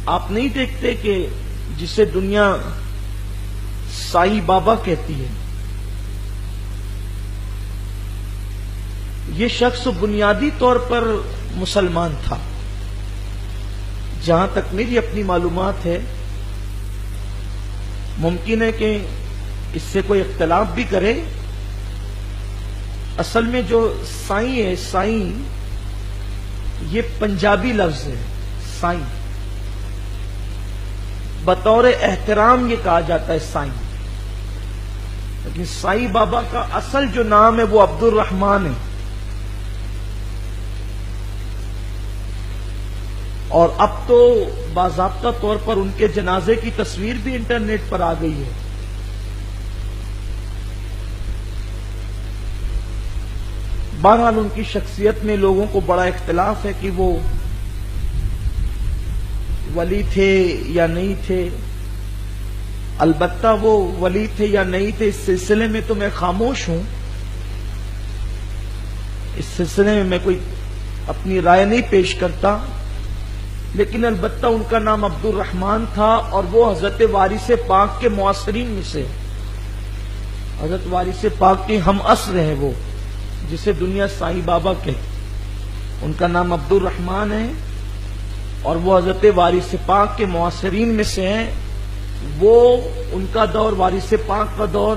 آپ نہیں دیکھتے کہ جسے دنیا سائی بابا کہتی ہے، یہ شخص بنیادی طور پر مسلمان تھا، جہاں تک میری اپنی معلومات ہے، ممکن ہے کہ اس سے کوئی اختلاف بھی کرے۔ اصل میں جو سائیں ہے، سائیں یہ پنجابی لفظ ہے، سائیں بطور احترام یہ کہا جاتا ہے سائیں، لیکن سائی بابا کا اصل جو نام ہے وہ عبد الرحمان ہے، اور اب تو باضابطہ طور پر ان کے جنازے کی تصویر بھی انٹرنیٹ پر آ گئی ہے۔ بہرحال ان کی شخصیت میں لوگوں کو بڑا اختلاف ہے کہ وہ ولی تھے یا نہیں تھے۔ البتہ وہ ولی تھے یا نہیں تھے اس سلسلے میں تو میں خاموش ہوں، اس سلسلے میں میں کوئی اپنی رائے نہیں پیش کرتا، لیکن البتہ ان کا نام عبد الرحمان تھا، اور وہ حضرت وارث پاک کے معاصرین میں سے، حضرت وارث پاک کے ہم عصر ہیں، وہ جسے دنیا سائی بابا کہتی، ان کا نام عبد الرحمان ہے، اور وہ حضرت وارث پاک کے معاصرین میں سے ہیں۔ وہ ان کا دور، وارث پاک کا دور،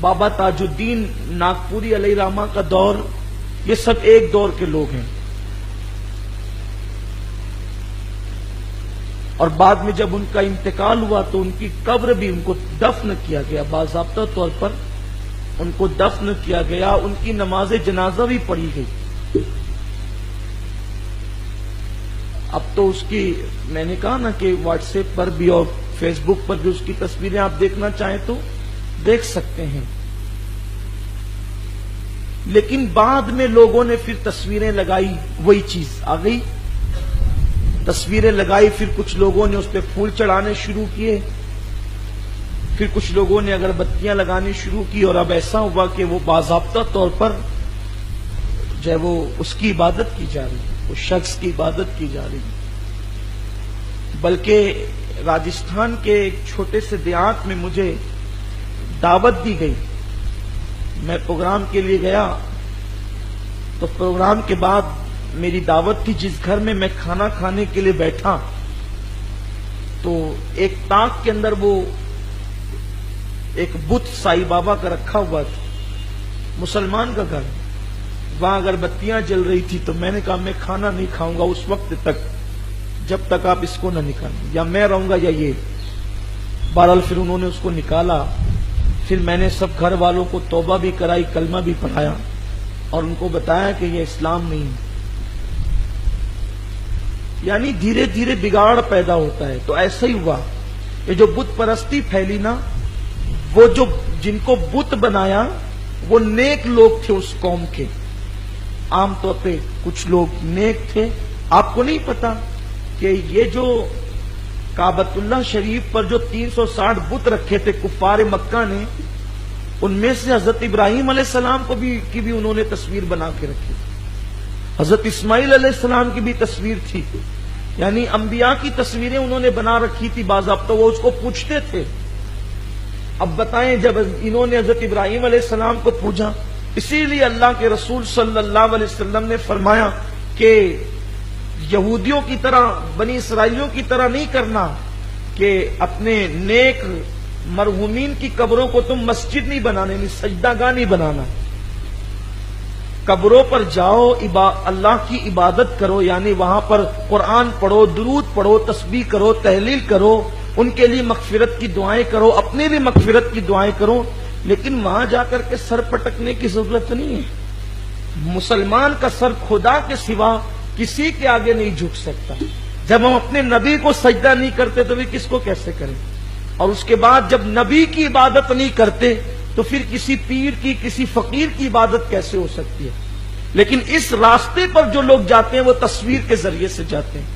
بابا تاج الدین ناگپوری علیہ رحمہ کا دور، یہ سب ایک دور کے لوگ ہیں۔ اور بعد میں جب ان کا انتقال ہوا تو ان کی قبر بھی، ان کو دفن کیا گیا، باضابطہ طور پر ان کو دفن کیا گیا، ان کی نماز جنازہ بھی پڑھی گئی۔ اب تو اس کی، میں نے کہا نا کہ واٹس ایپ پر بھی اور فیس بک پر بھی اس کی تصویریں آپ دیکھنا چاہیں تو دیکھ سکتے ہیں، لیکن بعد میں لوگوں نے پھر تصویریں لگائی، وہی چیز آ گئی، تصویریں لگائی، پھر کچھ لوگوں نے اس پہ پھول چڑھانے شروع کیے، پھر کچھ لوگوں نے اگربتیاں لگانی شروع کی، اور اب ایسا ہوا کہ وہ باضابطہ طور پر جو ہے وہ اس کی عبادت کی جا رہی ہے، اس شخص کی عبادت کی جا رہی ہے۔ بلکہ راجستھان کے ایک چھوٹے سے دیہات میں مجھے دعوت دی گئی، میں پروگرام کے لیے گیا، تو پروگرام کے بعد میری دعوت تھی جس گھر میں کھانا کھانے کے لیے بیٹھا، تو ایک طاق کے اندر وہ ایک بت سائی بابا کا رکھا ہوا تھا، مسلمان کا گھر، وہاں اگربتیاں جل رہی تھی، تو میں نے کہا میں کھانا نہیں کھاؤں گا اس وقت تک جب تک آپ اس کو نہ نکالیں، یا میں رہوں گا یا یہ۔ بہرحال پھر انہوں نے اس کو نکالا، پھر میں نے سب گھر والوں کو توبہ بھی کرائی، کلمہ بھی پڑھایا، اور ان کو بتایا کہ یہ اسلام نہیں ہے۔ یعنی دھیرے دھیرے بگاڑ پیدا ہوتا ہے، تو ایسا ہی ہوا، یہ جو بت پرستی پھیلی نا، وہ جو جن کو بت بنایا وہ نیک لوگ تھے اس قوم کے، عام طور پہ کچھ لوگ نیک تھے۔ آپ کو نہیں پتا کہ یہ جو کعبۃ اللہ شریف پر جو 360 بت رکھے تھے کفار مکہ نے، ان میں سے حضرت ابراہیم علیہ السلام کی بھی انہوں نے تصویر بنا کے رکھی، حضرت اسماعیل علیہ السلام کی بھی تصویر تھی، یعنی انبیاء کی تصویریں انہوں نے بنا رکھی تھی باضابطہ۔ وہ اس کو پوچھتے تھے، اب بتائیں جب انہوں نے حضرت ابراہیم علیہ السلام کو پوچھا، اسی لیے اللہ کے رسول صلی اللہ علیہ وسلم نے فرمایا کہ یہودیوں کی طرح، بنی اسرائیلیوں کی طرح نہیں کرنا کہ اپنے نیک مرحومین کی قبروں کو تم مسجد نہیں بنانے، سجدہ گاہ نہیں بنانا، قبروں پر جاؤ، اللہ کی عبادت کرو، یعنی وہاں پر قرآن پڑھو، درود پڑھو، تسبیح کرو، تحلیل کرو، ان کے لیے مغفرت کی دعائیں کرو، اپنے لیے مغفرت کی دعائیں کرو، لیکن وہاں جا کر کے سر پٹکنے کی ضرورت نہیں ہے۔ مسلمان کا سر خدا کے سوا کسی کے آگے نہیں جھک سکتا۔ جب ہم اپنے نبی کو سجدہ نہیں کرتے تو بھی کس کو کیسے کریں، اور اس کے بعد جب نبی کی عبادت نہیں کرتے تو پھر کسی پیر کی، کسی فقیر کی عبادت کیسے ہو سکتی ہے؟ لیکن اس راستے پر جو لوگ جاتے ہیں وہ تصویر کے ذریعے سے جاتے ہیں۔